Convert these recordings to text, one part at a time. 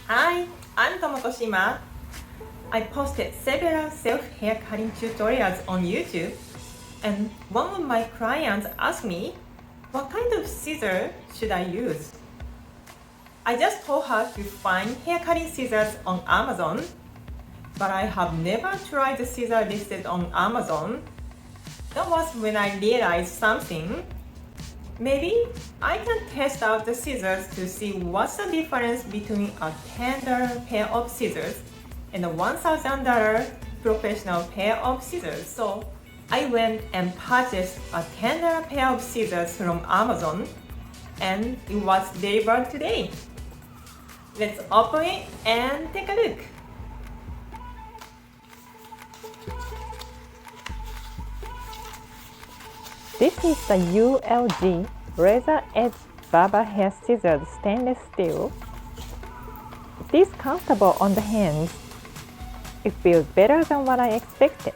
Hi, I'm Tomoko Shima. I posted several self-hair cutting tutorials on YouTube, and one of my clients asked me, what kind of scissor should I use? I just told her to find hair cutting scissors on Amazon, but I have never tried the scissor listed on Amazon. That was when I realized something. Maybe I can test out the scissors to see what's the difference between a $10 pair of scissors and a $1,000 professional pair of scissors. So I went and purchased a $10 pair of scissors from Amazon, and it was delivered today. Let's open it and take a look. This is the ULG Razor Edge Barber Hair Scissors Stainless Steel. It is comfortable on the hands. It feels better than what I expected.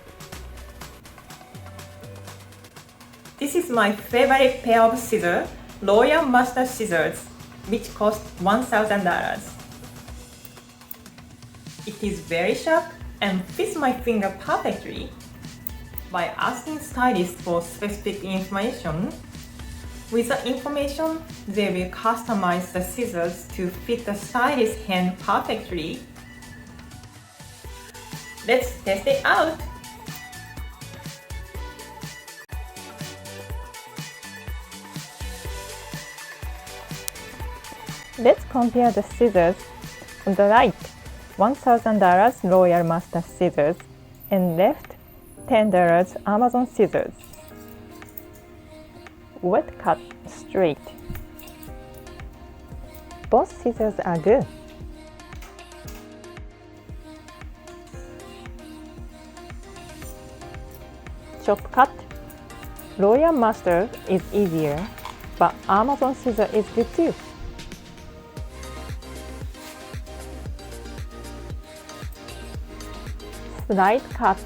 This is my favorite pair of scissors, Royal Master Scissors, which cost $1,000. It is very sharp and fits my finger perfectly. By asking stylists for specific information, with the information, they will customize the scissors to fit the stylist's hand perfectly. Let's test it out! Let's compare the scissors. On the right, $1,000 Royal Master Scissors, and left, $10 Amazon Scissors. Wet cut straight. Both scissors are good. Chop cut. Royal Master is easier, but Amazon Scissor is good too. Slide cut.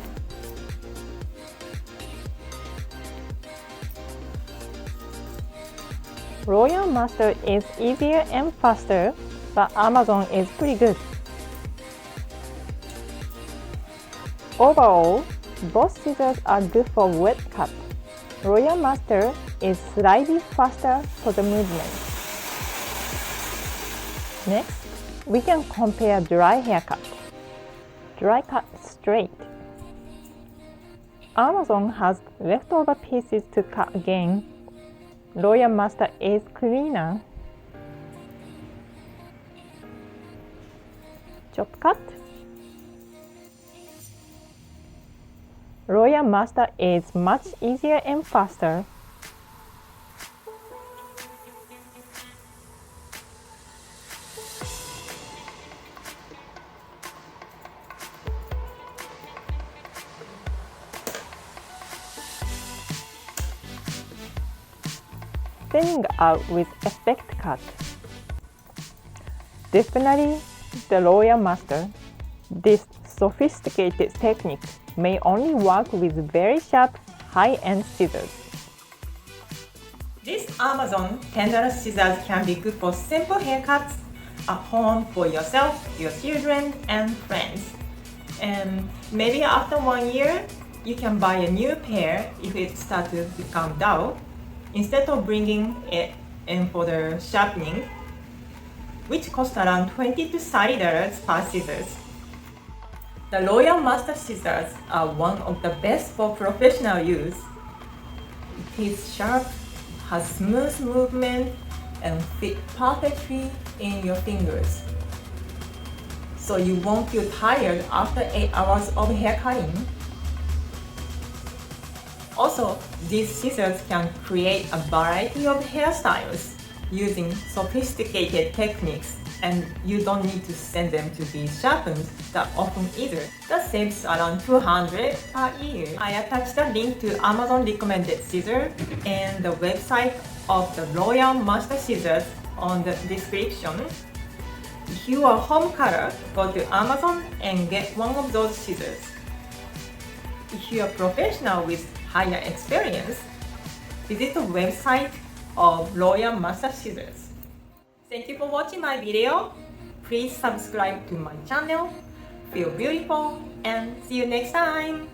Royal Master is easier and faster, but Amazon is pretty good. Overall, both scissors are good for wet cut. Royal Master is slightly faster for the movement. Next, we can compare dry haircut. Dry cut straight. Amazon has leftover pieces to cut again. Royal Master is cleaner. Chop cut. Royal Master is much easier and faster. Thinning out with effect cut. Definitely the Royal Master. This sophisticated technique may only work with very sharp, high-end scissors. This Amazon $10 scissors can be good for simple haircuts at home for yourself, your children, and friends. And maybe after 1 year, you can buy a new pair if it starts to become dull, instead of bringing it in for the sharpening, which costs around $20 to $30 per scissors. The Royal Master scissors are one of the best for professional use. It is sharp, has smooth movement, and fit perfectly in your fingers. So you won't feel tired after 8 hours of hair cutting. Also, these scissors can create a variety of hairstyles using sophisticated techniques, and you don't need to send them to be sharpened that often either. That saves around $200 per year. I attached a link to Amazon recommended scissor and the website of the Royal Master Scissors on the description. If you are a home cutter, go to Amazon and get one of those scissors. If you are a professional with higher experience, visit the website of Royal Master Scissors. Thank you for watching my video. Please subscribe to my channel. Feel beautiful and see you next time!